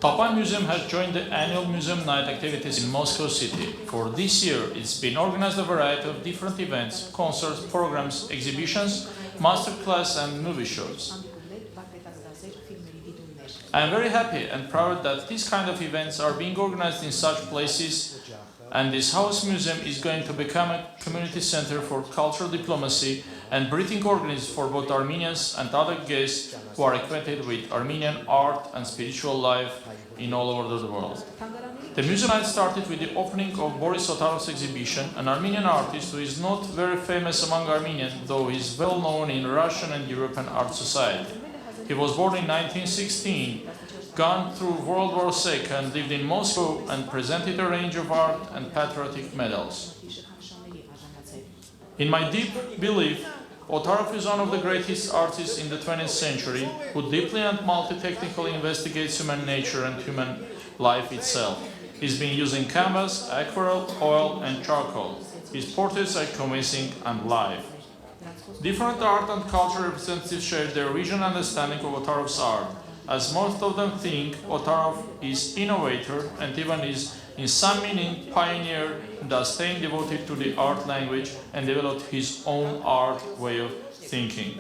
Tapan Museum has joined the annual museum night activities in Moscow City. For this year, it's been organized a variety of different events, concerts, programs, exhibitions, masterclass and movie shows. I am very happy and proud that these kind of events are being organized in such places, and this house museum is going to become a community center for cultural diplomacy and breathing organism for both Armenians and other guests who are acquainted with Armenian art and spiritual life in all over the world. The museum night started with the opening of Boris Otarov's exhibition, an Armenian artist who is not very famous among Armenians, though he is well known in Russian and European art society. He was born in 1916, gone through World War II, lived in Moscow and presented a range of art and patriotic medals. In my deep belief, Otarov is one of the greatest artists in the 20th century who deeply and multi-technically investigates human nature and human life itself. He's been using canvas, aquarelle, oil and charcoal. His portraits are convincing and live. Different art and culture representatives share their vision and understanding of Otarov's art, as most of them think Otarov is innovator and even is in some meaning pioneer, thus staying devoted to the art language and developed his own art way of thinking.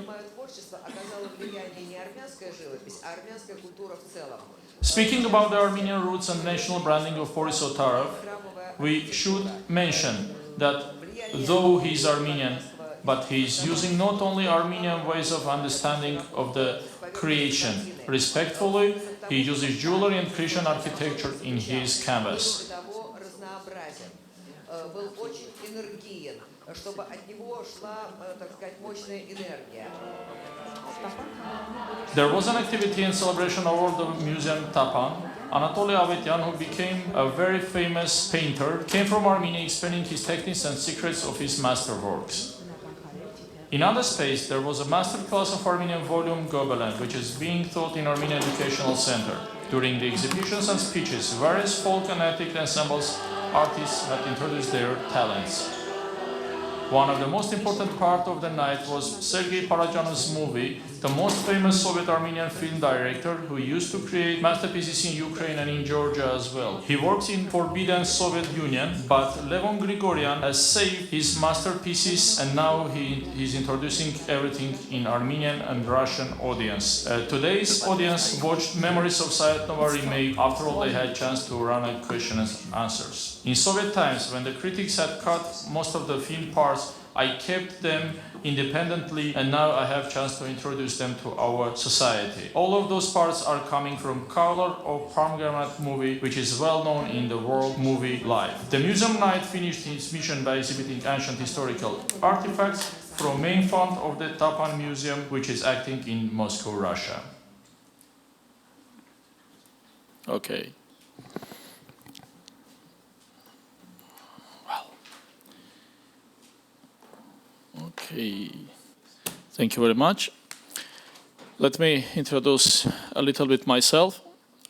Speaking about the Armenian roots and national branding of Boris Otarov, we should mention that though he is Armenian, but he is using not only Armenian ways of understanding of the creation. Respectfully, he uses jewelry and Christian architecture in his canvas. There was an activity and celebration over the museum Tapan. Ashot Avetisyan, who became a very famous painter, came from Armenia explaining his techniques and secrets of his masterworks. In other space, there was a master class of Armenian volume Gobelin, which is being taught in Armenian Educational Center. During the exhibitions and speeches, various folk and ethnic ensembles artists had introduced their talents. One of the most important parts of the night was Sergei Parajanov's movie, the most famous Soviet Armenian film director who used to create masterpieces in Ukraine and in Georgia as well. He works in forbidden Soviet Union, but Levon Grigoryan has saved his masterpieces and now he's introducing everything in Armenian and Russian audience. Today's audience watched Memories of Sayat-Nova remake. After all, they had a chance to run a question and answers. In Soviet times, when the critics had cut most of the film parts, I kept them independently and now I have a chance to introduce them to our society. All of those parts are coming from Color of Pomegranate movie, which is well known in the world movie life. The museum night finished its mission by exhibiting ancient historical artifacts from main fund of the Tapan Museum, which is acting in Moscow, Russia. Okay. Okay, thank you very much. Let me introduce a little bit myself.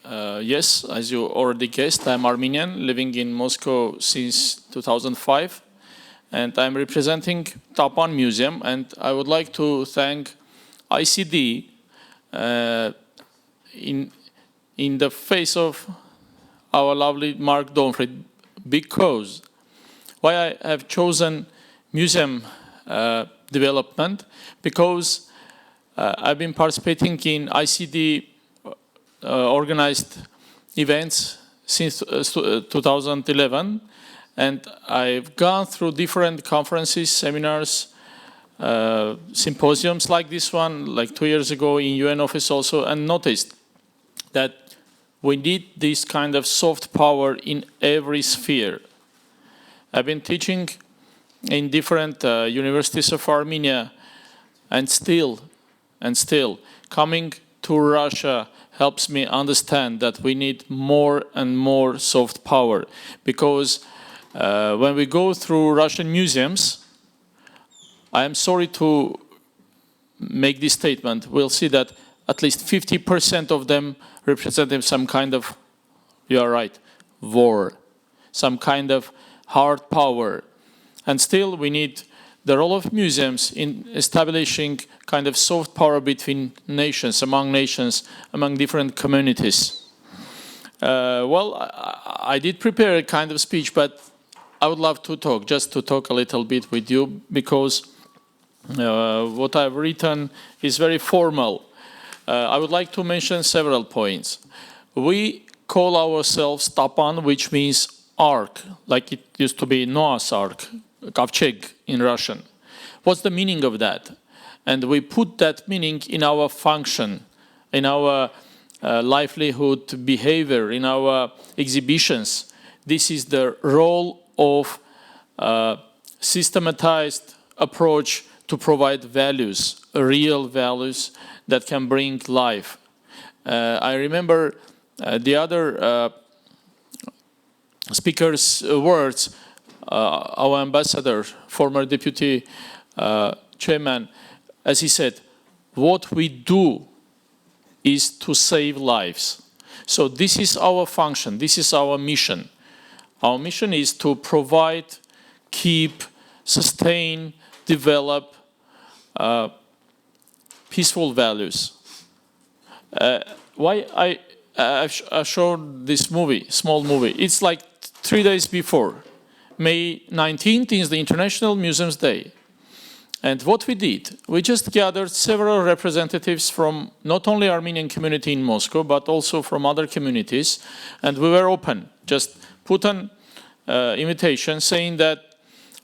Yes, as you already guessed, I'm Armenian, living in Moscow since 2005, and I'm representing Tapan Museum, and I would like to thank ICD in the face of our lovely Mark Donfried, because why I have chosen museum development, because I've been participating in ICD organized events since 2011, and I've gone through different conferences, seminars, symposiums like this one, like 2 years ago in UN office also, and noticed that we need this kind of soft power in every sphere. I've been teaching in different universities of Armenia, and still coming to Russia helps me understand that we need more and more soft power, because when we go through Russian museums, I am sorry to make this statement, we'll see that at least 50% of them represent some kind of, you are right, war, some kind of hard power. And still we need the role of museums in establishing kind of soft power between nations, among different communities. Well, I did prepare a kind of speech, but I would love to talk, just to talk a little bit with you, because what I've written is very formal. I would like to mention several points. We call ourselves Tapan, which means ark, like it used to be Noah's Ark, Kovcheg in Russian. What's the meaning of that? And we put that meaning in our function, in our livelihood behavior, in our exhibitions. This is the role of systematized approach to provide values, real values that can bring life. I remember the other speaker's words, our ambassador, former deputy chairman, as he said, what we do is to save lives. So this is our function, this is our mission. Our mission is to provide, keep, sustain, develop peaceful values. Why I showed this movie, small movie. It's like 3 days before. May 19th is the International Museums Day. And what we did, we just gathered several representatives from not only Armenian community in Moscow, but also from other communities. And we were open, just put an invitation saying that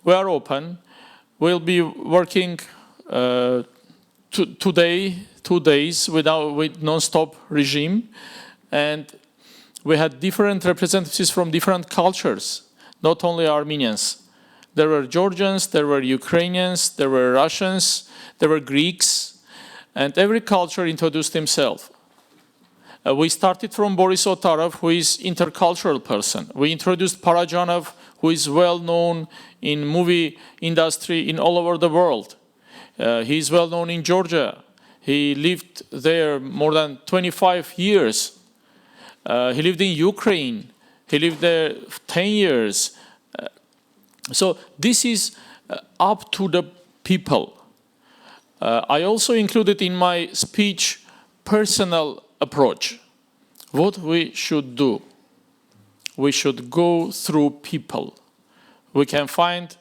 we are open. We'll be working today, 2 days with non-stop regime. And we had different representatives from different cultures, not only Armenians. There were Georgians, there were Ukrainians, there were Russians, there were Greeks, and every culture introduced himself. We started from Boris Otarov, who is intercultural person. We introduced Parajanov, who is well known in movie industry in all over the world. He is well known in Georgia. He lived there more than 25 years. He lived in Ukraine. He lived there 10 years. So this is up to the people. I also included in my speech personal approach. What we should do. We should go through people. We can find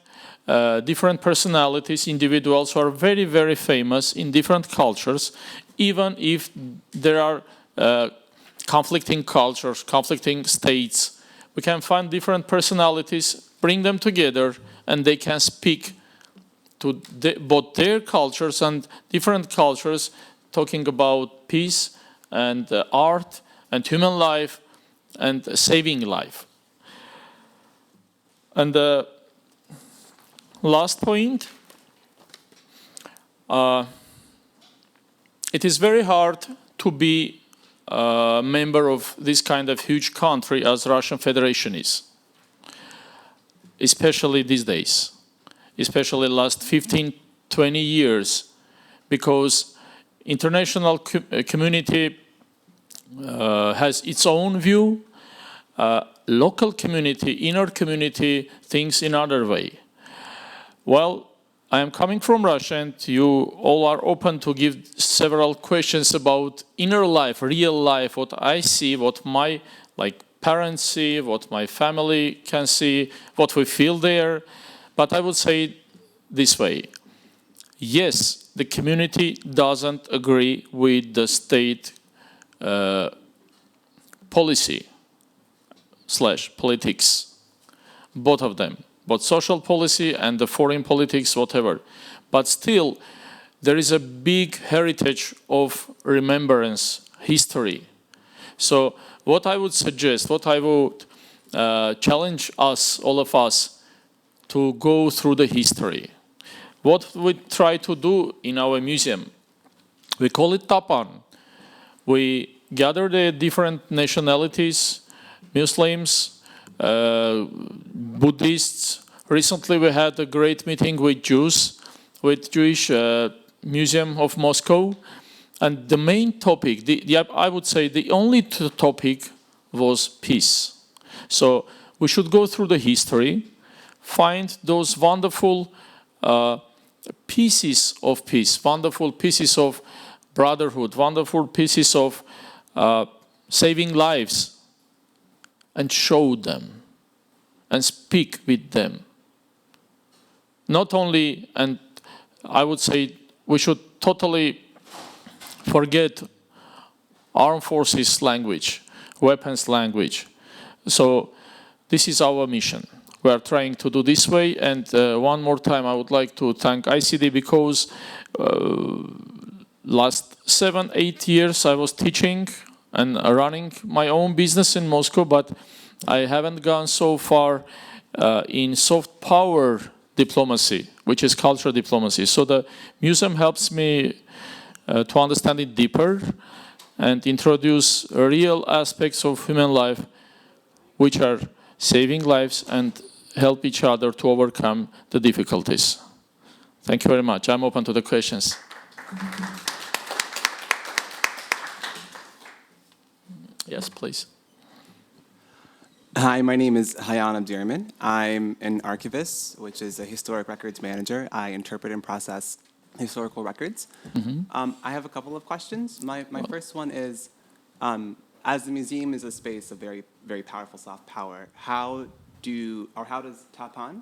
different personalities, individuals who are very, very famous in different cultures, even if there are conflicting cultures, conflicting states. We can find different personalities, bring them together, and they can speak to both their cultures and different cultures, talking about peace and art and human life and saving life. And the last point, it is very hard to be a member of this kind of huge country as Russian Federation is. Especially these days, especially last 15, 20 years, because international community has its own view, local community, inner community thinks in another way. Well, I am coming from Russia, and you all are open to give several questions about inner life, real life, what I see, what my parents see, what my family can see, what we feel there. But I would say this way. Yes, the community doesn't agree with the state policy / politics, both of them, both social policy and the foreign politics, whatever. But still, there is a big heritage of remembrance, history. So what I would suggest, what I would challenge us, all of us, to go through the history. What we try to do in our museum, we call it Tapan. We gather the different nationalities, Muslims, Buddhists. Recently we had a great meeting with Jews, with Jewish Museum of Moscow. And the main topic, I would say the only topic was peace. So we should go through the history, find those wonderful pieces of peace, wonderful pieces of brotherhood, wonderful pieces of saving lives, and show them and speak with them. Not only, and I would say we should totally forget armed forces language, weapons language. So this is our mission. We are trying to do this way. And one more time, I would like to thank ICD because last 7-8 years I was teaching and running my own business in Moscow, but I haven't gone so far in soft power diplomacy, which is cultural diplomacy. So the museum helps me to understand it deeper and introduce real aspects of human life, which are saving lives and help each other to overcome the difficulties. Thank you very much. I'm open to the questions. Yes, please. Hi, my name is Hayyan Abdirahman. I'm an archivist, which is a historic records manager. I interpret and process historical records. I have a couple of questions. My first one is, as the museum is a space of very, very powerful soft power, how does Tapan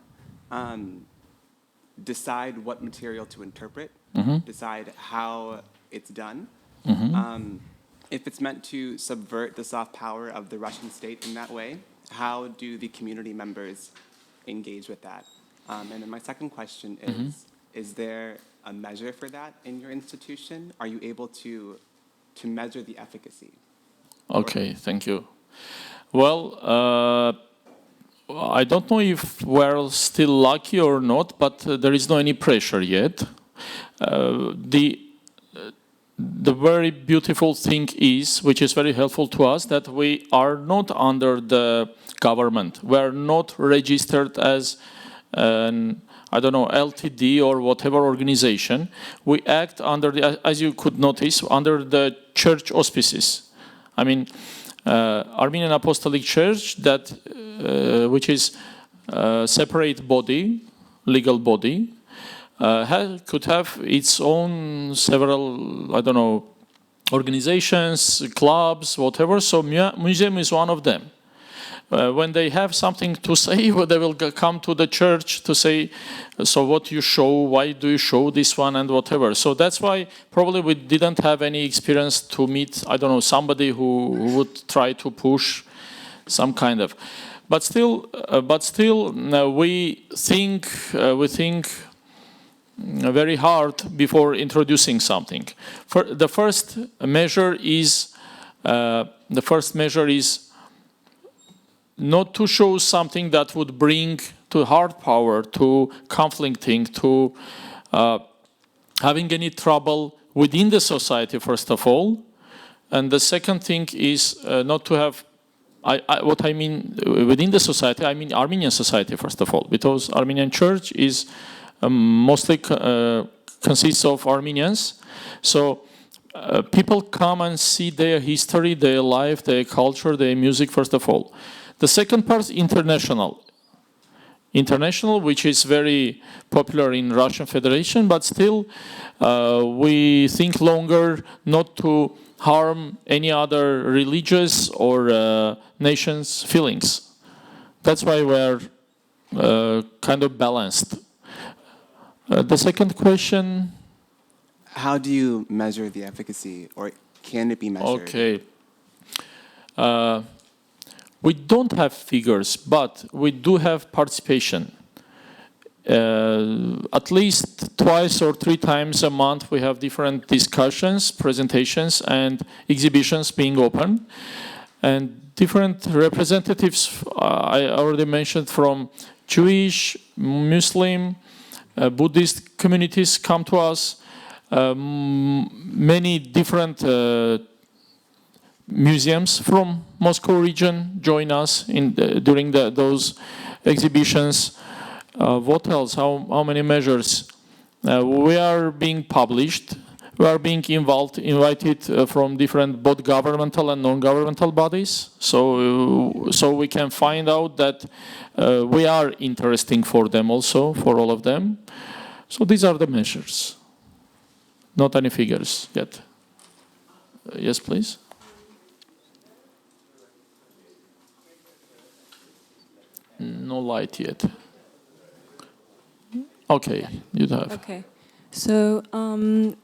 decide what material to interpret, decide how it's done? If it's meant to subvert the soft power of the Russian state in that way, how do the community members engage with that? And then my second question is there a measure for that in your institution? Are you able to measure the efficacy? Okay, thank you. Well, I don't know if we're still lucky or not, but there is no any pressure yet. The very beautiful thing is, which is very helpful to us, that we are not under the government. We are not registered as an, I don't know, LTD or whatever organization. We act under the, as you could notice, under the church auspices. I mean, Armenian Apostolic Church, that which is a separate body, legal body, could have its own several, I don't know, organizations, clubs, whatever. So museum is one of them. When they have something to say, they will come to the church to say, so what you show, why do you show this one and whatever. So that's why probably we didn't have any experience to meet, I don't know, somebody who would try to push some kind of. But still, we think very hard before introducing something. The first measure is not to show something that would bring to hard power, to conflicting, to having any trouble within the society, first of all. And the second thing is not to have, what I mean within the society, I mean Armenian society, first of all, because Armenian church is mostly consists of Armenians. So people come and see their history, their life, their culture, their music, first of all. The second part is international. International, which is very popular in Russian Federation, but still we think longer not to harm any other religious or nation's feelings. That's why we're kind of balanced. The second question. How do you measure the efficacy, or can it be measured? Okay. We don't have figures, but we do have participation. At least twice or 3 times a month we have different discussions, presentations, and exhibitions being open. And different representatives, I already mentioned, from Jewish, Muslim, Buddhist communities come to us. Many different museums from Moscow region join us during those exhibitions. What else? How many measures? We are being published. We are being invited from different both governmental and non-governmental bodies. So we can find out that we are interesting for them also, for all of them. So these are the measures. Not any figures yet. Yes, please. No light yet. Okay, you have. Okay. So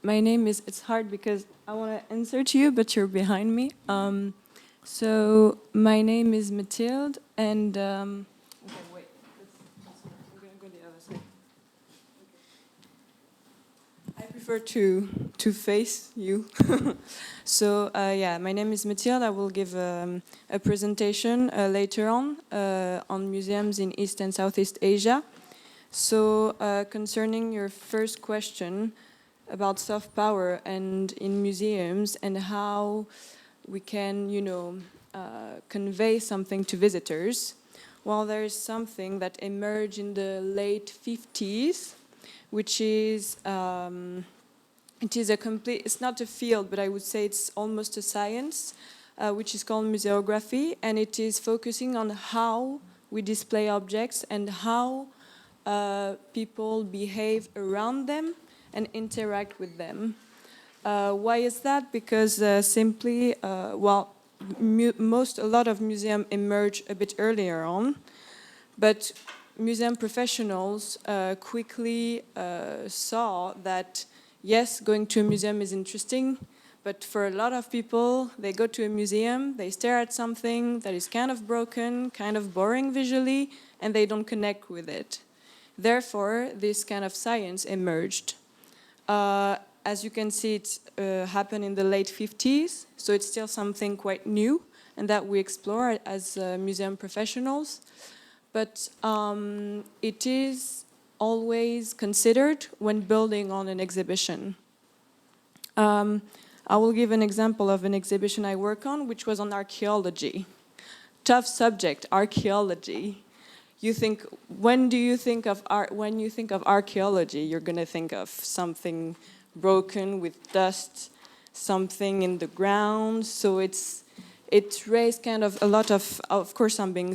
my name is, it's hard because I want to answer to you, but you're behind me. So my name is Mathilde, and okay, wait. I'm going to go the other side. I prefer to face you. So yeah, my name is Mathilde. I will give a presentation later on museums in East and Southeast Asia. So concerning your first question about soft power and in museums and how we can, convey something to visitors, well, there is something that emerged in the late 50s, which is, it is a complete, it's not a field, but I would say it's almost a science, which is called museography, and it is focusing on how we display objects and how people behave around them and interact with them. Why is that? Because simply, a lot of museums emerge a bit earlier on, but museum professionals quickly saw that, yes, going to a museum is interesting, but for a lot of people, they go to a museum, they stare at something that is kind of broken, kind of boring visually, and they don't connect with it. Therefore, this kind of science emerged. As you can see, it happened in the late 50s, so it's still something quite new and that we explore as museum professionals. But it is always considered when building on an exhibition. I will give an example of an exhibition I work on, which was on archaeology. Tough subject, archaeology. When you think of archaeology, you're going to think of something broken with dust, something in the ground. So it raised kind of a lot of course I'm being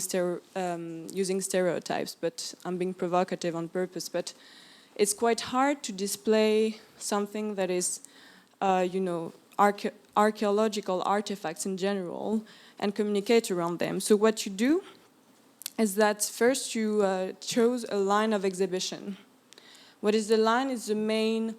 using stereotypes, but I'm being provocative on purpose. But it's quite hard to display something that is, archaeological artifacts in general and communicate around them. So what you do is that first you chose a line of exhibition. What is the line is the main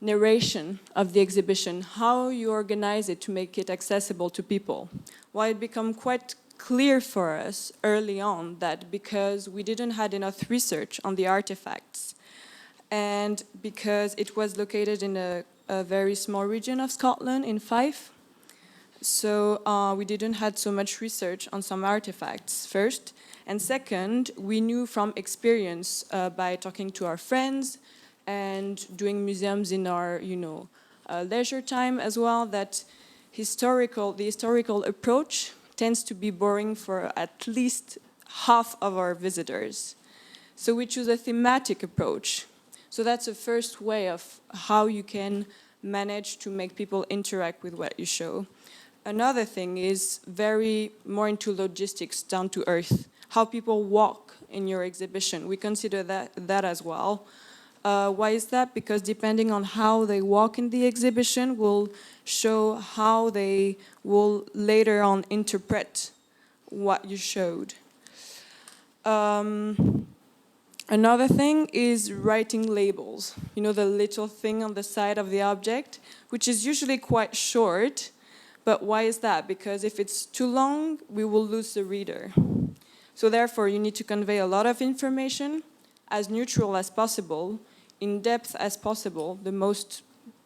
narration of the exhibition, how you organize it to make it accessible to people. Well, it became quite clear for us early on that because we didn't have enough research on the artifacts and because it was located in a very small region of Scotland, in Fife, so we didn't have so much research on some artifacts first. And second, we knew from experience by talking to our friends and doing museums in our, leisure time as well, that the historical approach tends to be boring for at least half of our visitors. So we choose a thematic approach. So that's the first way of how you can manage to make people interact with what you show. Another thing is very more into logistics, down to earth. How people walk in your exhibition. We consider that as well. Why is that? Because depending on how they walk in the exhibition will show how they will later on interpret what you showed. Another thing is writing labels. You know, the little thing on the side of the object, which is usually quite short. But why is that? Because if it's too long, we will lose the reader. So therefore, you need to convey a lot of information, as neutral as possible, in depth as possible, the most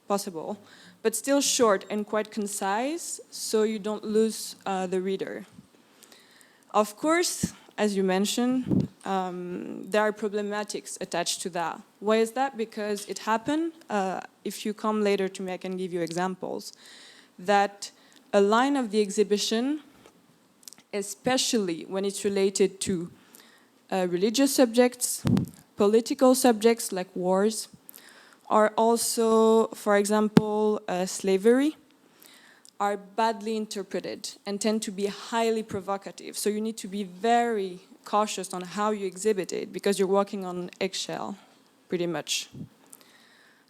possible, but still short and quite concise, so you don't lose the reader. Of course, as you mentioned, there are problematics attached to that. Why is that? Because it happened, if you come later to me, I can give you examples, that a line of the exhibition, especially when it's related to religious subjects, political subjects like wars, are also, for example, slavery, are badly interpreted and tend to be highly provocative. So you need to be very cautious on how you exhibit it because you're walking on eggshell, pretty much.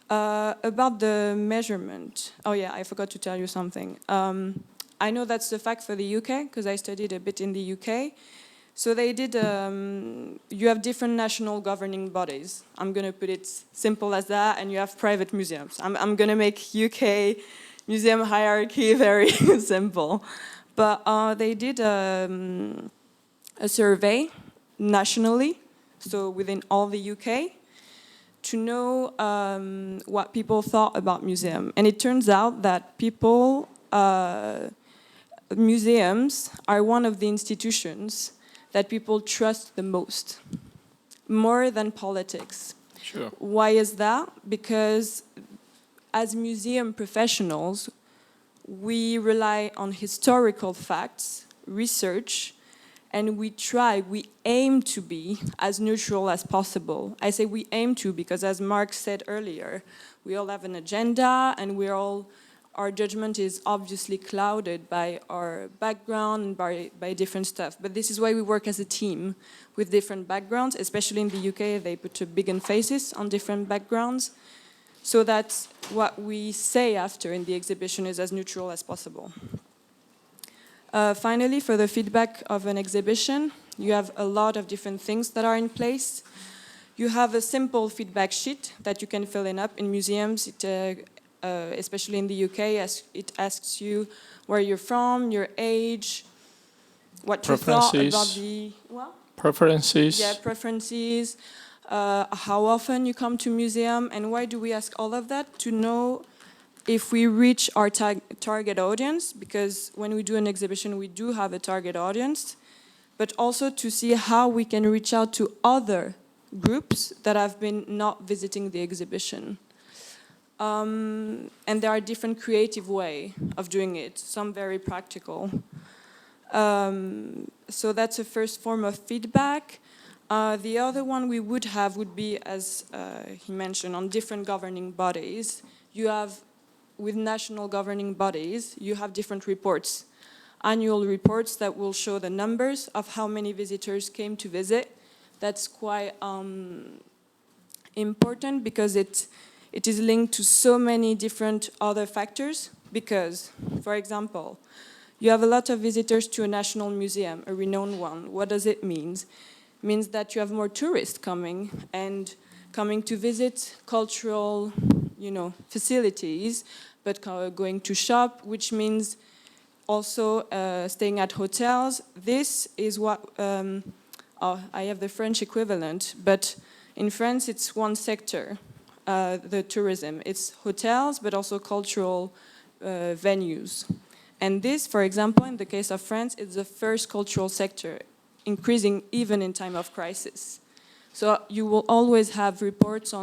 About the measurement, oh yeah, I forgot to tell you something. I know that's the fact for the UK because I studied a bit in the UK. So they did, you have different national governing bodies. I'm going to put it simple as that, and you have private museums. I'm going to make UK museum hierarchy very simple. But they did a survey nationally, so within all the UK, to know what people thought about museum. And it turns out that museums are one of the institutions that people trust the most, more than politics. Sure. Why is that? Because as museum professionals, we rely on historical facts, research, and we aim to be as neutral as possible. I say we aim to because, as Mark said earlier, we all have an agenda, and our judgment is obviously clouded by our background and by different stuff. But this is why we work as a team with different backgrounds, especially in the UK, they put a big emphasis on different backgrounds, so that what we say after in the exhibition is as neutral as possible. Finally, for the feedback of an exhibition, you have a lot of different things that are in place. You have a simple feedback sheet that you can fill in museums. Especially in the UK, it asks you where you're from, your age, what you thought about the... Well, preferences. Yeah, preferences, how often you come to museum, and why do we ask all of that? To know if we reach our target audience, because when we do an exhibition, we do have a target audience, but also to see how we can reach out to other groups that have been not visiting the exhibition. And there are different creative ways of doing it, some very practical. So that's a first form of feedback. The other one we would be, as he mentioned, on different governing bodies. You have, with national governing bodies, you have different reports, annual reports that will show the numbers of how many visitors came to visit. That's quite important because it is linked to so many different other factors because, for example, you have a lot of visitors to a national museum, a renowned one. What does it mean? It means that you have more tourists coming to visit cultural, facilities, but going to shop, which means also staying at hotels. This is what, I have the French equivalent, but in France it's one sector. The tourism. It's hotels, but also cultural venues. And this, for example, in the case of France, is the first cultural sector, increasing even in time of crisis. So you will always have reports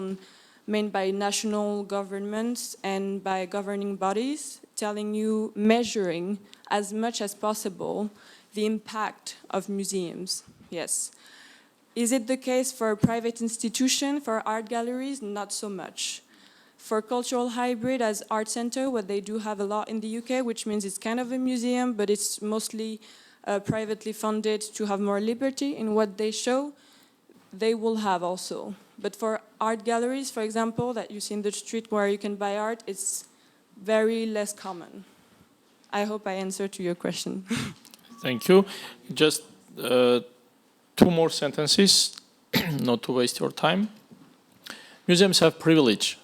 made by national governments and by governing bodies telling you, measuring as much as possible the impact of museums. Yes. Is it the case for a private institution, for art galleries? Not so much. For cultural hybrid as art center, what they do have a lot in the UK, which means it's kind of a museum, but it's mostly privately funded to have more liberty in what they show, they will have also. But for art galleries, for example, that you see in the street where you can buy art, it's very less common. I hope I answered to your question. Thank you. Just 2 more sentences, not to waste your time. Museums have privilege.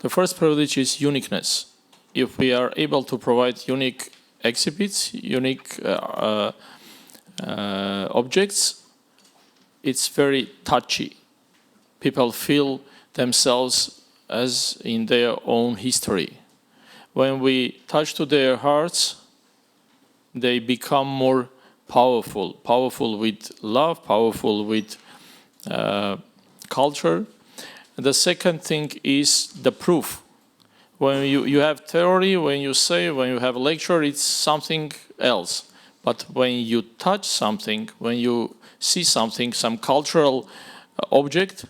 The first privilege is uniqueness. If we are able to provide unique exhibits, unique objects, it's very touchy. People feel themselves as in their own history. When we touch to their hearts, they become more powerful with love, powerful with culture. The second thing is the proof. When you have theory, when you have a lecture, it's something else. But when you touch something, when you see something, some cultural object,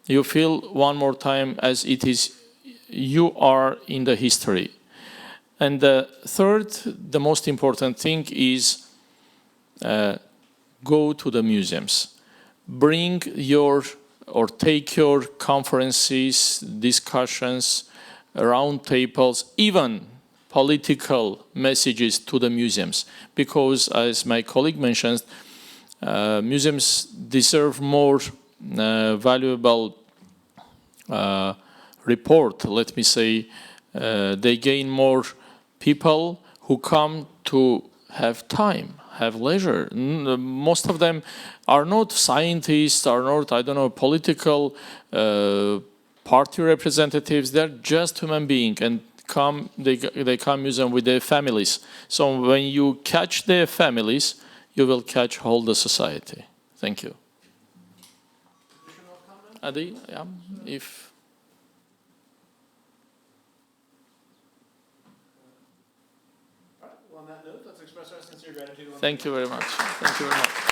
you feel one more time as it is, you are in the history. And the third, the most important thing is go to the museums. Bring take your conferences, discussions, round tables, even political messages to the museums. Because, as my colleague mentioned, Museums deserve more valuable report, let me say. They gain more people who come to have time, have leisure. Most of them are not scientists, are not, I don't know, political party representatives. They're just human beings, and they come museum with their families. So when you catch their families, you will catch whole the society. Thank you. Adi, yeah, if. On that note, let's express our sincere gratitude. Thank you very much. Thank you very much.